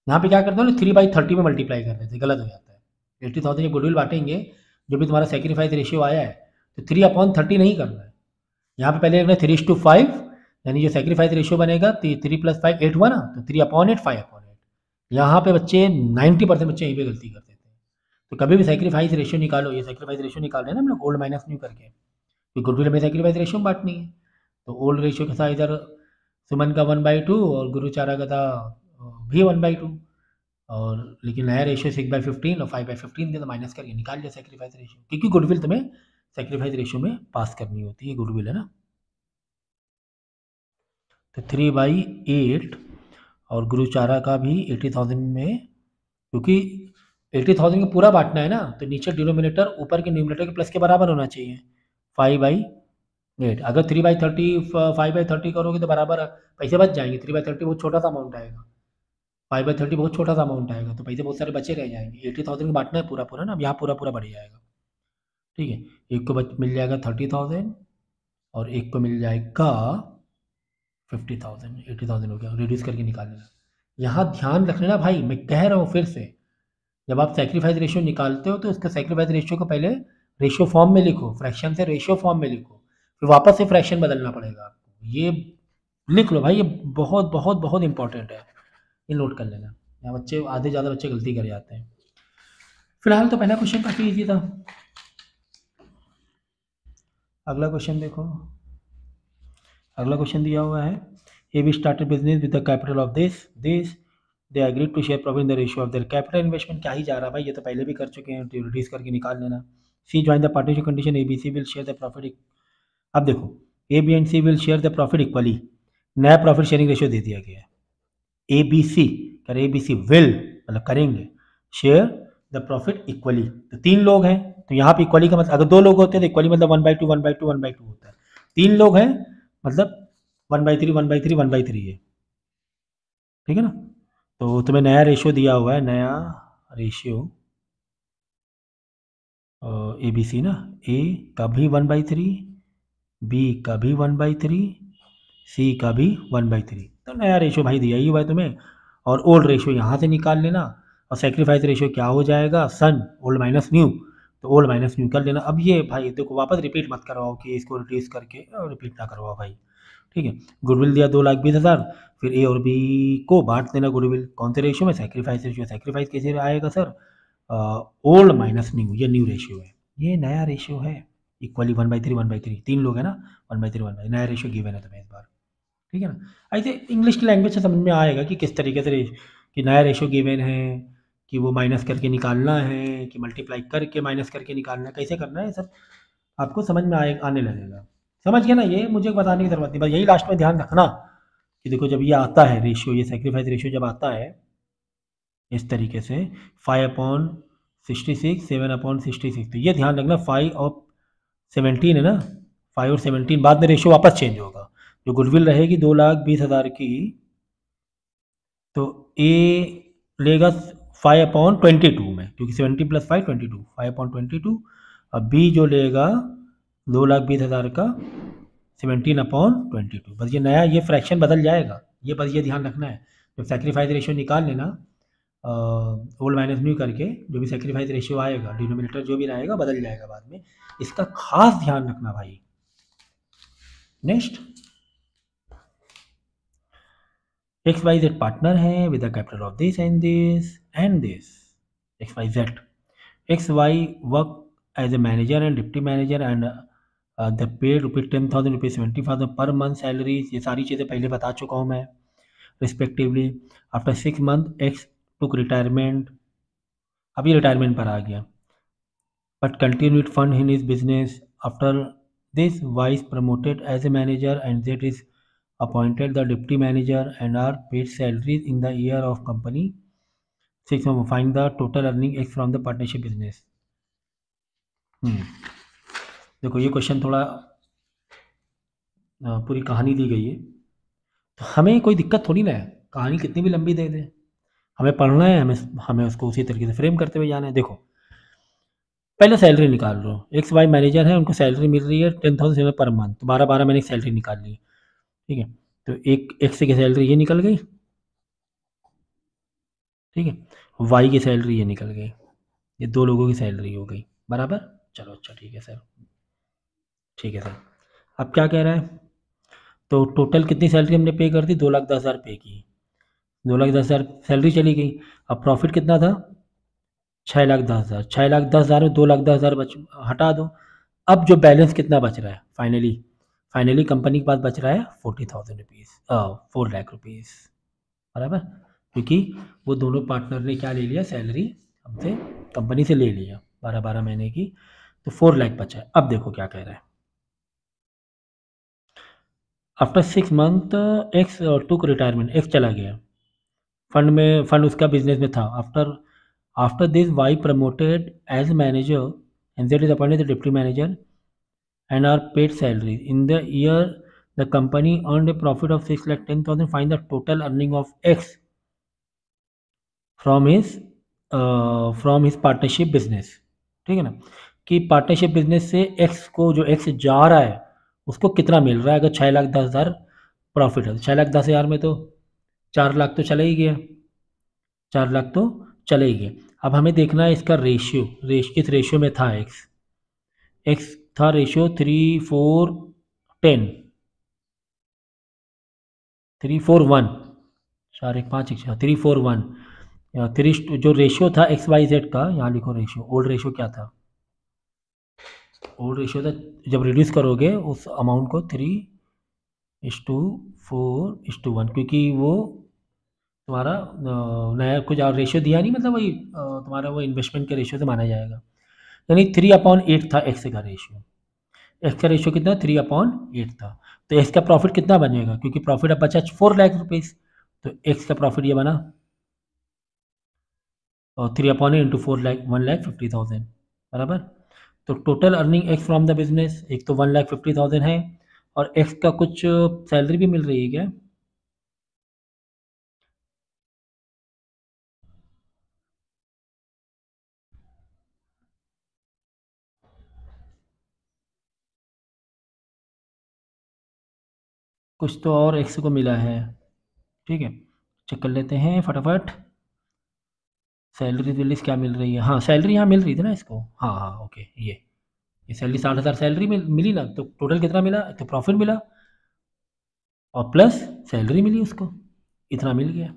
यहाँ पे क्या करते हो ना 3/30 में मल्टीप्लाई कर देते, गलत हो जाता है। 80,000 ये गुडविल बांटेंगे, जो भी तुम्हारा सेक्रीफाइस रेशियो आया है तो 3/30 नहीं करना है। यहाँ पे पहले रखना 3:5, यानी जो सेक्रीफाइस रेशियो बनेगा 3 + 5 8 हुआ ना, तो 3/8 5/8। यहाँ पे बच्चे 90% बच्चे यहीं पे गलती कर देते हैं। तो कभी भी सेक्रीफाइस रेशियो निकालो, ये सेक्रीफाइस रेशियो निकाल रहे हैं ना हम लोग ओल्ड माइनस न्यू करके, तो गुडविल में सेक्रीफाइस रेशियो बांटनी है। तो ओल्ड रेशियो के साथ इधर सुमन का 1/2 और गुरुचारा का था भी 1/2, और लेकिन नया रेशियो 6/15 और 5/15 दे तो माइनस करके निकाल लिया सेक्रीफाइस रेशियो, क्योंकि गुडविल तुम्हें सेक्रीफाइस रेशियो में पास करनी होती है, गुडविल है ना। तो 3/8 और गुरुचारा का भी 80,000 में, क्योंकि 80,000 का पूरा बांटना है ना, तो नीचे डिनोमिनेटर ऊपर के न्यूमिनेटर के प्लस के बराबर होना चाहिए 5/8। अगर 3/30 5/30 करोगे तो बराबर पैसे बच जाएंगे। 3/30 बहुत छोटा सा अमाउंट आएगा, 5/30 बहुत छोटा सा अमाउंट आएगा, तो पैसे बहुत सारे बचे रह जाएंगे। 80,000 बांटना है पूरा पूरा ना, अब यहाँ पूरा पूरा बढ़ जाएगा। ठीक है, एक को मिल जाएगा 30,000 और एक को मिल जाएगा 50,000। 80,000 हो गया, रिड्यूस करके निकाल लेना। यहाँ ध्यान रखना भाई, मैं कह रहा हूँ फिर से, जब आप सेक्रीफाइस रेशियो निकालते हो तो उसका सेक्रीफाइस रेशियो को पहले रेशियो फॉर्म में लिखो, फ्रैक्शन से रेशियो फॉर्म में लिखो, फिर वापस से फ्रैक्शन बदलना पड़ेगा आपको। ये लिख लो भाई, ये बहुत बहुत बहुत इंपॉर्टेंट है, ये नोट कर लेना। यहाँ बच्चे आधे ज़्यादा बच्चे गलती कर जाते हैं। फिलहाल तो पहला क्वेश्चन काफ़ी ईजी था। अगला क्वेश्चन देखो, अगला क्वेश्चन दिया हुआ है A B started business with the capital of this this they agreed to share profit in the ratio of their capital investment. क्या ही जा रहा है भाई, ये तो पहले भी कर चुके हैं, तो रिड्यूस करके निकाल लेना। C join the partnership condition A B C will share the profit. अब देखो A B and C will share the profit equally, नया प्रॉफिट शेयरिंग रेशियो दे दिया गया है। ए बी सी कर, ए बी सी विल मतलब करेंगे शेयर द प्रॉफिट इक्वली। तो 3 लोग हैं तो यहाँ पे इक्वली का मतलब, अगर 2 लोग होते हैं तो इक्वली मतलब 1/2 1/2 1/2 होता है। 3 लोग हैं मतलब 1/3 1/3 1/3 है, ठीक है ना। तो तुम्हें नया रेशियो दिया हुआ है, नया रेशियो ए बी सी ना, ए का भी 1/3, बी का भी 1/3, सी का भी 1/3। तो नया रेशियो भाई दिया ही हुआ है तुम्हें, और ओल्ड रेशियो यहाँ से निकाल लेना, और सेक्रीफाइस रेशियो क्या हो जाएगा सन ओल्ड माइनस न्यू, तो ओल्ड माइनस न्यू कर लेना। अब ये भाई देखो वापस रिपीट मत करवाओ कि इसको रिड्यूस करके रिपीट ना करवाओ भाई, ठीक है। गुडविल दिया 2,20,000, फिर ए और बी को बांट देना गुडविल, कौन से रेशियो में, सैक्रिफाइस रेशियो। सैक्रिफाइस कैसे आएगा सर, ओल्ड माइनस न्यू, ये न्यू रेशियो है, ये नया रेशियो है। इक्वली 1/3 1/3, 3 लोग हैं ना, 1/3 1/3 नया रेशियो गिवन है तुम्हें इस बार, ठीक है ना। आई थिंक इंग्लिश की लैंग्वेज से समझ में आएगा कि किस तरीके से कि नया रेशियो गिवन है, कि वो माइनस करके निकालना है, कि मल्टीप्लाई करके माइनस करके निकालना है, कैसे करना है सब आपको समझ में आने लगेगा। समझ गया ना, ये मुझे बताने की ज़रूरत नहीं, बस यही लास्ट में ध्यान रखना कि देखो जब ये आता है रेशियो, ये सेक्रीफाइस रेशियो जब आता है इस तरीके से 5/66, 7/66, तो ये ध्यान रखना 5 और 17 है ना, 5 और 17 बाद में रेशियो वापस चेंज होगा। जो गुडविल रहेगी 2,20,000 की, तो ए लेगा 5/22 में, क्योंकि 70 + 5 22, 5/22। अब बी जो लेगा 2,20,000 का 17/22, बस ये नया ये फ्रैक्शन बदल जाएगा, ये बस ये ध्यान रखना है। जब सेक्रीफाइस रेशियो निकाल लेना ओल्ड माइनस न्यू करके, जो भी सेक्रीफाइस रेशियो आएगा डिनोमिनेटर जो भी रहेगा बदल जाएगा बाद में, इसका खास ध्यान रखना भाई। नेक्स्ट, XYZ पार्टनर है with the capital of this and this and this. XYZ, XY work as a manager and deputy manager and the paid ₹10,000 ₹70,000 per month salary, ये सारी चीज़ें पहले बता चुका हूँ मैं respectively. After 6 month X took retirement, अभी रिटायरमेंट पर आ गया, but continued fund in his business. After this Y is promoted as a manager and that is appointed the deputy manager and are paid salaries in the year of company 6 months. Find the total earning X from the partnership business. देखो ये question थोड़ा पूरी कहानी दी गई है, तो हमें कोई दिक्कत थोड़ी ना है, कहानी कितनी भी लंबी दे दे, हमें पढ़ना है, हमें उसको उसी तरीके से फ्रेम करते हुए जाना है। देखो पहले सैलरी निकाल लो, XY मैनेजर है, उनको सैलरी मिल रही है 10,000 पर मंथ, तो 12 महीने की सैलरी निकाल ली, ठीक है। तो एक एक्स की सैलरी ये निकल गई, ठीक है, वाई की सैलरी ये निकल गई, ये दो लोगों की सैलरी हो गई बराबर। चलो अच्छा ठीक है सर, ठीक है सर। अब क्या कह रहा है, तो टोटल कितनी सैलरी हमने पे कर दी, 2,10,000 पे की, 2,10,000 सैलरी चली गई। अब प्रॉफिट कितना था, 6,10,000, 6,10,000 में 2,10,000 हटा दो। अब जो बैलेंस कितना बच रहा है, फाइनली कंपनी के पास बच रहा है 40,000 रुपीज़, 4,00,000 रुपीज़ बराबर, क्योंकि वो दोनों पार्टनर ने क्या ले लिया, सैलरी हमसे कंपनी से ले लिया 12 महीने की, तो 4,00,000 बचा है। अब देखो क्या कह रहा है, after 6 month X took retirement, X चला गया, फंड उसका बिजनेस में था। After this Y promoted as manager and that is appointed the deputy manager and are paid salary in the year the company earned a profit of 6,10,000। Find the total earning of X from his partnership business, ठीक है ना, कि partnership business से x को, जो x जा रहा है उसको कितना मिल रहा है। अगर 6,10,000 प्रॉफिट है, 6,10,000 में तो 4,00,000 तो चला ही गया, 4,00,000 तो चले ही गए। अब हमें देखना है इसका रेशियो, किस रेशियो में था एक्स, था रेशियो 3:4:10, 3:4:1, 4:1:5 3:4:1, 3 जो रेशियो था XYZ का, यहाँ लिखो रेशियो, ओल्ड रेशियो क्या था, ओल्ड रेशियो था, जब रिड्यूस करोगे उस अमाउंट को 3:4:1, क्योंकि वो तुम्हारा नया कुछ और रेशियो दिया नहीं, मतलब वही तुम्हारा वो इन्वेस्टमेंट के रेशियो से माना जाएगा, यानी 3/8 था एक्स का रेशियो। एक्स का रेशियो कितना, 3/8 था, तो एक्स का प्रॉफिट कितना बनेगा, क्योंकि प्रॉफिट अब बचा 4,00,000 रुपीज़, तो एक्स का प्रॉफिट ये बना, और 3/8 इंटू 4,00,000, 1,50,000 बराबर। तो total earning x from the business, एक तो 1,50,000 है, और एक्स का कुछ सैलरी भी मिल रही है क्या, कुछ तो और एक्स को मिला है, ठीक है, चेक कर लेते हैं फटाफट। सैलरी रिलीज क्या मिल रही है, हाँ सैलरी यहाँ मिल रही थी ना इसको, हाँ हाँ ओके, ये सैलरी 60,000 सैलरी मिली ना, तो टोटल कितना मिला, तो प्रॉफिट मिला और प्लस सैलरी मिली उसको, इतना मिल गया,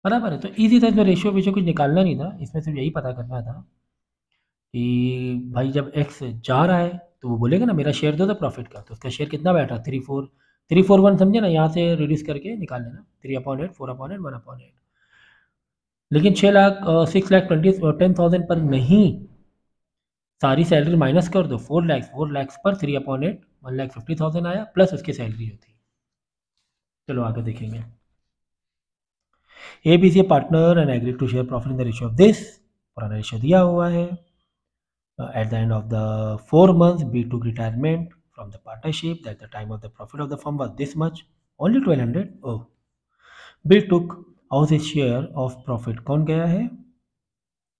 बराबर है। तो ईजी था, इसमें रेशियो वेशियो कुछ निकालना नहीं था, इसमें सिर्फ यही पता करना था कि भाई जब एक्स जा रहा है तो वो बोलेगा ना मेरा शेयर दो था प्रॉफिट का, तो उसका शेयर कितना बैठा 341 समझे ना, यहाँ से रिड्यूस करके निकाल लेना 3/8 4/8 1/8। लेकिन 6,20,10,000 पर नहीं, सारी सैलरी माइनस कर दो, 4 लाख पर 3/8 1,50,000 आया, प्लस उसकी सैलरी होती। चलो आगे देखेंगे। A B C partner and agree to share profit in the ratio of this, पुराना रेशियो दिया हुआ है। At the end of the 4 months, B took retirement from the partnership. At the time of the profit of the firm was this much, only 1,200. Oh, B took out his share of profit. कौन गया है?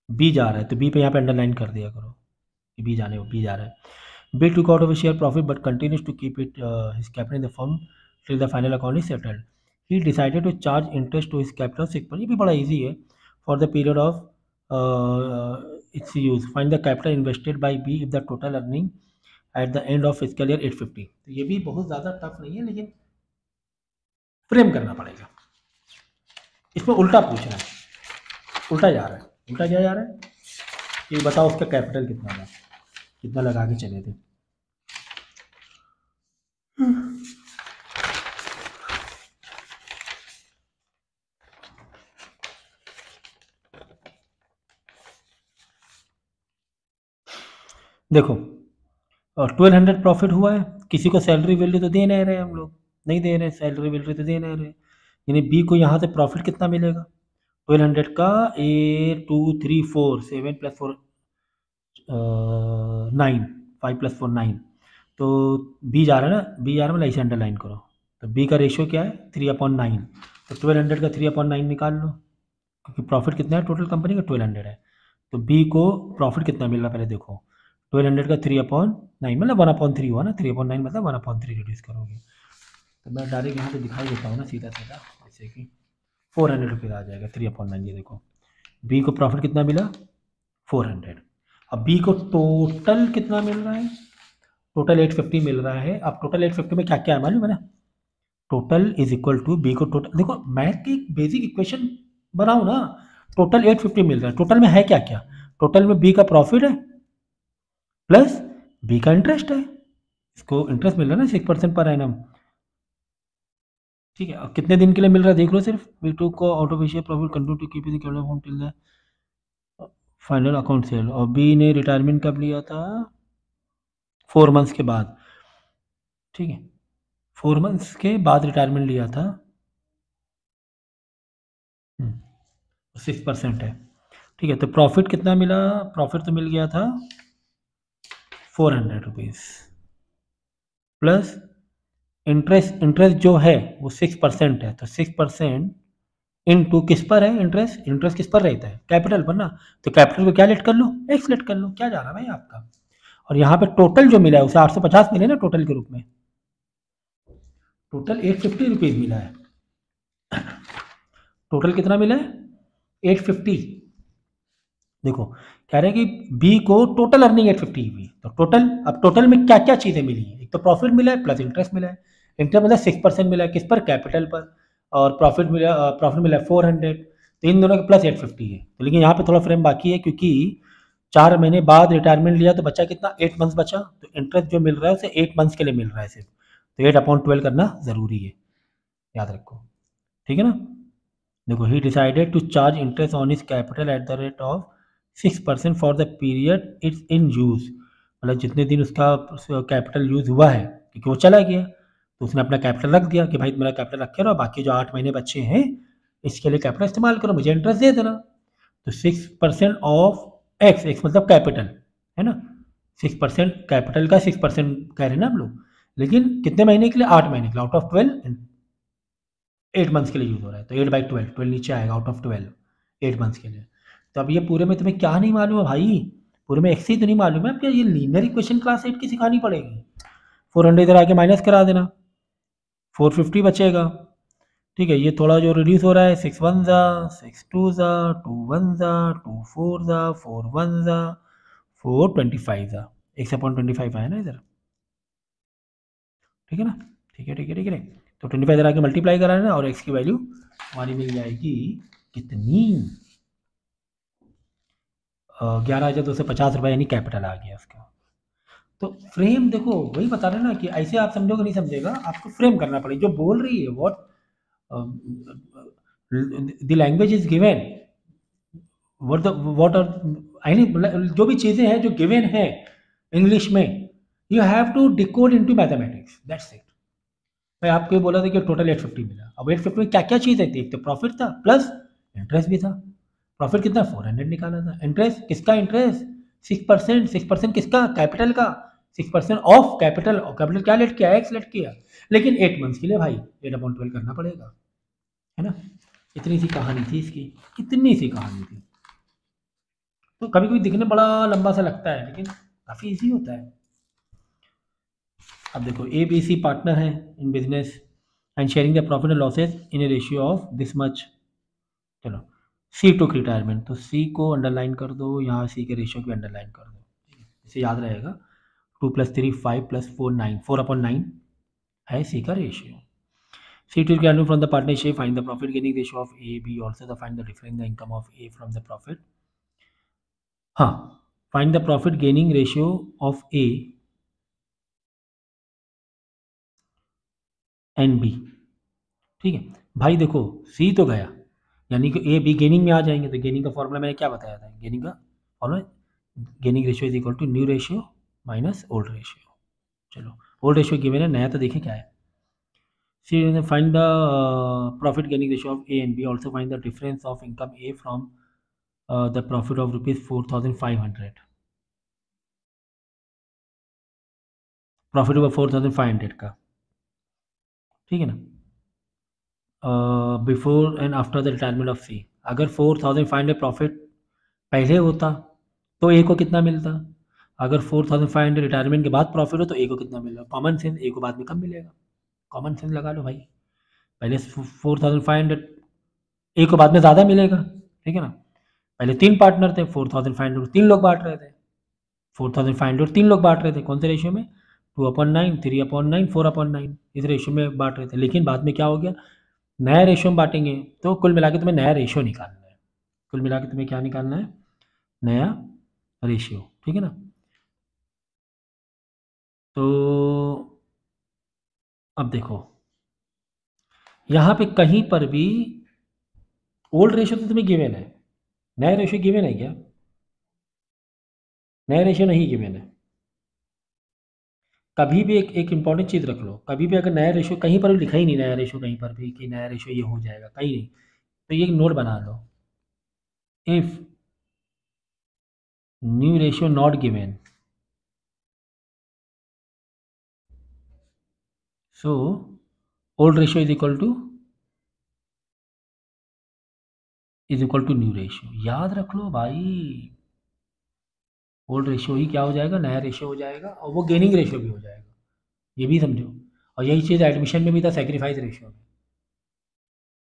B जा रहा है, तो B पे यहाँ पे अंडरलाइन कर दिया करो कि B जाने, B जा रहा है। B took out of his share profit but continues to keep it his capital in the firm till the final account is settled. He decided to charge interest to his capital 6%. ये भी बड़ा easy है. For the period of its use, find the capital invested by B if the total earning at the end of fiscal year 850. तो ये भी बहुत ज़्यादा tough नहीं है, लेकिन फ्रेम करना पड़ेगा। इसमें उल्टा पूछ रहा है, उल्टा जा रहा है। उल्टा क्या जा रहा है कि बताओ उसका कैपिटल कितना था, कितना लगा के चले थे। देखो 1,200 प्रॉफिट हुआ है, किसी को सैलरी वैल्यू तो दे नहीं रहे हम लोग, नहीं दे रहे सैलरी वैल्यू तो दे नहीं रहे, यानी बी को यहाँ से प्रॉफिट कितना मिलेगा 1,200 का, 8 2 3 4 7 + 4 9 5 + 4 9, तो बी जा रहा है ना, बी जा रहा है मतलब इसे अंडरलाइन करो, तो बी का रेशियो क्या है 3/9, तो 1,200 का 3/9 निकाल लो, क्योंकि प्रॉफिट कितना है टोटल कंपनी का 1,200 है, तो बी को प्रॉफिट कितना मिल रहा है पहले देखो, 1,200 का 3/9 मतलब 1/3 हुआ ना, 3/9 मतलब 1/3 रिड्यूस करोगे, तो मैं डायरेक्ट यहाँ पे दिखाई देता हूँ ना सीधा सीधा, जैसे कि 400 रुपीज़ आ जाएगा 3/9, ये देखो बी को प्रॉफिट कितना मिला 400। अब बी को टोटल कितना मिल रहा है, टोटल 850 मिल रहा है। अब टोटल 850 में क्या क्या है मालूम है ना, total is equal to B को टोटल, देखो मैथ की बेसिक इक्वेशन बनाओ ना, टोटल 850 मिल रहा है, टोटल में है क्या क्या, टोटल में बी का प्रॉफिट है प्लस बी का इंटरेस्ट है, इसको इंटरेस्ट मिल रहा है ना 6% पर एनम, ठीक है। अब कितने दिन के लिए मिल रहा है देख लो, सिर्फ बी टू को out of Asia profit continue to keep the home till the final account sale, और बी ने रिटायरमेंट कब लिया था 4 मंथ्स के बाद, ठीक है 4 मंथ्स के बाद रिटायरमेंट लिया था, 6% है, ठीक है। तो प्रॉफिट कितना मिला, प्रॉफिट तो मिल गया था 400 रुपीज़ प्लस इंटरेस्ट जो है वो 6% है, तो 6% इनटू किस पर है इंटरेस्ट, इंटरेस्ट किस पर रहता है कैपिटल पर ना, तो कैपिटल को क्या लेट कर लो एक्स लेट कर लो, क्या जा रहा है भाई आपका। और यहाँ पे टोटल जो मिला है उसे 850 मिले ना टोटल के रूप में, टोटल 850 रुपीज़ मिला है, टोटल कितना मिला है 850। देखो कह रहे हैं कि बी को टोटल अर्निंग 850 हुई, तो टोटल, अब टोटल में क्या क्या चीज़ें मिली है, एक तो प्रॉफिट मिला है प्लस इंटरेस्ट मिला है, इंटरेस्ट मतलब 6% मिला है किस पर कैपिटल पर, और प्रॉफिट मिला है 400, तो इन दोनों के प्लस 850 है। तो लेकिन यहाँ पे थोड़ा फ्रेम बाकी है, क्योंकि 4 महीने बाद रिटायरमेंट लिया तो बचा कितना 8 मंथ्स बचा, तो इंटरेस्ट जो मिल रहा है उसे 8 मंथ्स के लिए मिल रहा है सिर्फ, तो 8/12 करना ज़रूरी है, याद रखो, ठीक है ना। देखो he decided to charge interest on his capital at the rate of 6% for the period it's in use, मतलब जितने दिन उसका कैपिटल यूज़ हुआ है, क्योंकि वो चला गया तो उसने अपना कैपिटल रख दिया कि भाई मेरा कैपिटल रखे रहो, बाकी जो 8 महीने बच्चे हैं इसके लिए कैपिटल इस्तेमाल करो, मुझे इंटरेस्ट दे देना। तो 6% ऑफ एक्स, एक्स मतलब कैपिटल है ना, 6% कैपिटल का 6% कह रहे हैं ना हम लोग, लेकिन कितने महीने के लिए 8 महीने के लिए, आउट ऑफ 12 8 मंथ्स के लिए यूज़ हो रहा है, तो 8/12 12 नीचे आएगा आउट ऑफ 12 8 मंथ्स के लिए। तो अब ये पूरे में तुम्हें क्या नहीं मालूम है भाई, पूरे में एक्स ही तो नहीं मालूम है, अब क्या ये लीनियर इक्वेशन क्लास 8 की सिखानी पड़ेगी। 400 इधर आके माइनस करा देना, 450 बचेगा, ठीक है। ये थोड़ा जो रिड्यूस हो रहा है 6 1 ज़ा 6 2 ज़ा 2 1 ज़ा 2 4 ज़ा 4 1 ज़ा 4 25 ज़ा 1/25 आया ना इधर, ठीक है ना। ठीक है, ठीक है, ठीक है। तो 25 इधर आके मल्टीप्लाई करा है ना, और एक्स की वैल्यू हमारी मिल जाएगी कितनी, 11,250 रुपये, यानी कैपिटल आ गया उसका। तो फ्रेम देखो, वही बता रहे ना कि ऐसे आप समझोगे नहीं समझेगा, आपको फ्रेम करना पड़ेगा। जो बोल रही है what the language is given, what are जो भी चीज़ें हैं जो गिवन है इंग्लिश में, you have to decode into mathematics, that's it. मैं आपको ये बोला था कि टोटल 850 मिला। अब 850 में क्या क्या चीज़ है थी, एक तो प्रॉफिट था प्लस इंटरेस्ट भी था। प्रॉफिट कितना, 400 निकाला था। इंटरेस्ट किसका, इंटरेस्ट 6%, 6% किसका, कैपिटल का, 6% ऑफ कैपिटल। और कैपिटल क्या लेट किया, एक्स लेट किया, लेकिन 8 मंथ्स के लिए भाई 8/12 करना पड़ेगा, है ना। इतनी सी कहानी थी इसकी, इतनी सी कहानी थी। तो कभी कभी दिखने बड़ा लंबा सा लगता है, लेकिन काफ़ी इजी होता है। अब देखो, ए बी सी पार्टनर है in business and sharing the profit and losses in A ratio of this much. चलो, सी टुक रिटायरमेंट, तो सी को अंडरलाइन कर दो, यहाँ सी के रेशियो भी अंडरलाइन कर दो, इसे याद रहेगा। 2 + 3 5 + 4 9, 4/9 है सी का ratio. C to retirement from the partnership, find the profit gaining ratio of A B, also the find the difference the income of A from the profit. हाँ, find the profit gaining ratio of A and B. ठीक है भाई, देखो सी तो गया, यानी कि A B gaining में आ जाएंगे। तो गेनिंग का फॉर्मूला मैंने क्या बताया था, गेनिंग का formula, gaining ratio is equal to new ratio minus old ratio. चलो, ओल्ड रेशियो गिवन है, नया तो देखें क्या है। C find the profit gaining ratio of A and B, also find the difference of income A from the profit of ₹4,500, profit हुआ 4,500 का, ठीक है ना। Before and after the retirement of C, अगर 4,500 प्रॉफिट पहले होता तो ए को कितना मिलता, अगर 4,500 रिटायरमेंट के बाद प्रॉफिट हो तो ए को कितना मिलेगा। कॉमन सेंस, ए को बाद में कम मिलेगा, कॉमन सेंस लगा लो भाई। पहले 4,500, ए को बाद में ज़्यादा मिलेगा, ठीक है ना। पहले 3 पार्टनर थे, 4,500 तीन लोग बांट रहे थे, 4,500 तीन लोग बांट रहे थे, कौन से रेशियो में, 2/9, 3/9, 4/9, इस रेशियो में बांट रहे थे। लेकिन बाद में क्या हो गया, नया रेशियो में बांटेंगे, तो कुल मिला के तुम्हें नया रेशियो निकालना है। कुल मिला के तुम्हें क्या निकालना है, नया रेशियो, ठीक है ना। तो अब देखो, यहाँ पे कहीं पर भी ओल्ड रेशियो तो तुम्हें गिवन है, नया रेशियो गिवन है क्या, नया रेशियो नहीं गिवन है। कभी भी एक इंपॉर्टेंट चीज़ रख लो, कभी भी अगर नया रेशियो कहीं पर भी लिखा ही नहीं, नया रेशियो कहीं पर भी कि नया रेशियो ये हो जाएगा, कहीं नहीं, तो ये एक नोट बना लो, if new ratio not given, so old ratio is equal to new ratio. याद रख लो भाई, ओल्ड रेशियो ही क्या हो जाएगा, नया रेशियो हो जाएगा, और वो गेनिंग रेशियो भी हो जाएगा, ये भी समझो। और यही चीज़ एडमिशन में भी था, सेक्रीफाइस रेशियो में,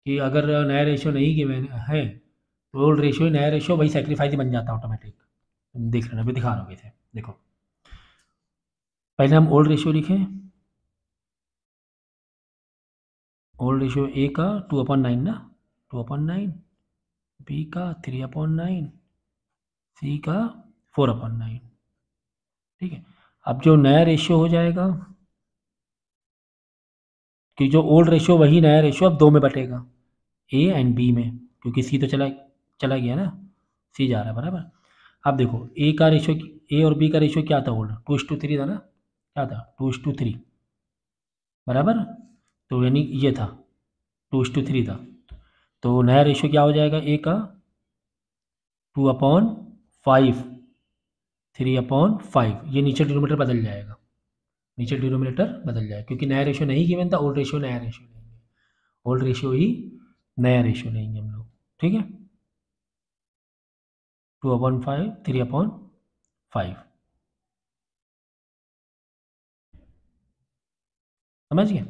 कि अगर नया रेशियो नहीं गिवन है तो ओल्ड रेशियो नया रेशियो वही सेक्रीफाइस ही बन जाता है ऑटोमेटिक। देख लेना, अभी दिखा रहा हूँ कैसे, देखो पहले हम ओल्ड रेशियो लिखें, ओल्ड रेशियो ए का 2/9 ना, 2/9, बी का 3/9, सी का 4/9, ठीक है। अब जो नया रेशियो हो जाएगा, कि जो ओल्ड रेशियो वही नया रेशियो अब दो में बटेगा, ए एंड बी में, क्योंकि सी तो चला चला गया ना, सी जा रहा है बराबर। अब देखो ए का रेशियो, ए और बी का रेशियो क्या था ओल्ड, 2:3 था ना, क्या था 2:3 बराबर। तो यानी ये था 2:3 था, तो नया रेशियो क्या हो जाएगा, ए का 2/5, 3/5, ये नीचे डिनोमिनेटर बदल जाएगा, नीचे डिनोमिनेटर बदल जाएगा, क्योंकि नया रेशियो नहीं गिवन था, ओल्ड रेशियो नया रेशियो लेंगे, ओल्ड रेशियो ही नया रेशियो लेंगे हम लोग, ठीक है। 2/5, 3/5, समझ गए,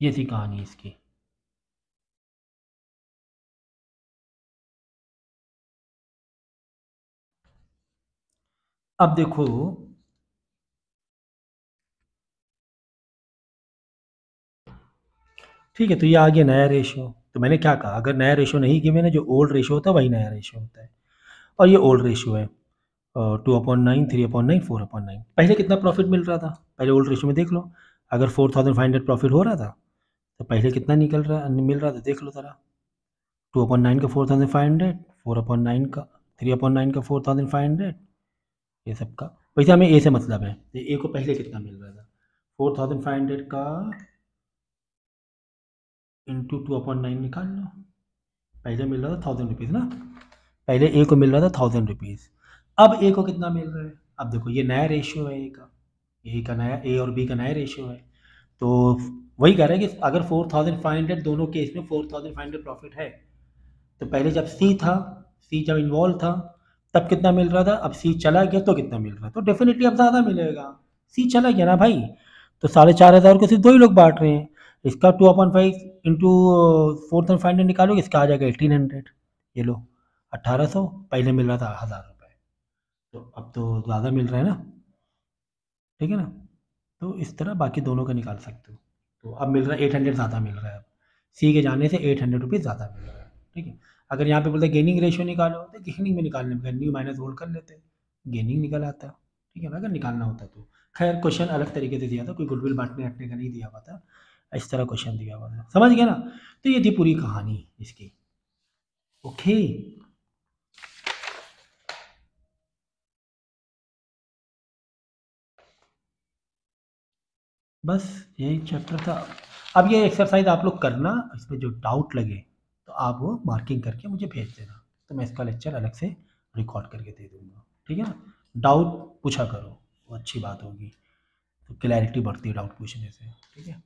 ये थी कहानी इसकी। अब देखो, ठीक है, तो ये आ गया नया रेशियो। तो मैंने क्या कहा, अगर नया रेशियो नहीं गिवन है, जो ओल्ड रेशियो होता है वही नया रेशियो होता है, और ये ओल्ड रेशियो है 2/9, 3/9, 4/9। पहले कितना प्रॉफिट मिल रहा था, पहले ओल्ड रेशियो में देख लो। अगर 4500 प्रॉफिट हो रहा था, तो पहले कितना मिल रहा था, देख लो ज़रा। 2/9 का 4500, 4/9 का, 3/9 का 4500, ये सब का। वैसे हमें ए से मतलब है, तो ए को पहले कितना मिल रहा था, 4500 का इंटू 2/9 निकाल लो। पहले मिल रहा था 1000 रुपीज़ ना, पहले ए को मिल रहा था 1000 रुपीज़। अब ए को कितना मिल रहा है, अब देखो ये नया रेशियो है ए का नया, ए और बी का नया रेशियो है। तो वही कह रहा है कि अगर 4500 दोनों केस में 4500 प्रॉफिट है, तो पहले जब सी था, सी जब इन्वॉल्व था, तब कितना मिल रहा था, अब सी चला गया तो कितना मिल रहा है, तो डेफिनेटली अब ज़्यादा मिलेगा। सी चला गया ना भाई, तो 4500 को सिर्फ दो ही लोग बांट रहे हैं। इसका 2/5 इंटू 4500 निकालोगे, इसका आ जाएगा 1800। ये लो 1800, पहले मिल रहा था 1000 रुपये, तो अब तो ज़्यादा मिल रहा है ना, ठीक है ना। तो इस तरह बाकी दोनों का निकाल सकते हो। तो अब मिल रहा है 800, ज़्यादा मिल रहा है अब, सी के जाने से 800 रुपीज़ ज़्यादा मिल रहा है, ठीक है। अगर यहाँ पे बोलते गेनिंग रेशियो निकालो, तो गेनिंग में निकालने में न्यू माइनस ओल्ड कर लेते, गेनिंग निकल आता, ठीक है ना, अगर निकालना होता तो। खैर क्वेश्चन अलग तरीके से दिया था, कोई गुडविल बांटने हटने का नहीं दिया हुआ था, इस तरह क्वेश्चन दिया हुआ था, समझ गया ना। तो ये थी पूरी कहानी इसकी। ओके, बस यही चैप्टर था। अब ये एक्सरसाइज आप लोग करना, इसमें जो डाउट लगे तो आप वो मार्किंग करके मुझे भेज देना, तो मैं इसका लेक्चर अलग से रिकॉर्ड करके दे दूँगा, ठीक है ना। डाउट पूछा करो, वो अच्छी बात होगी, तो क्लैरिटी बढ़ती है डाउट पूछने से, ठीक है।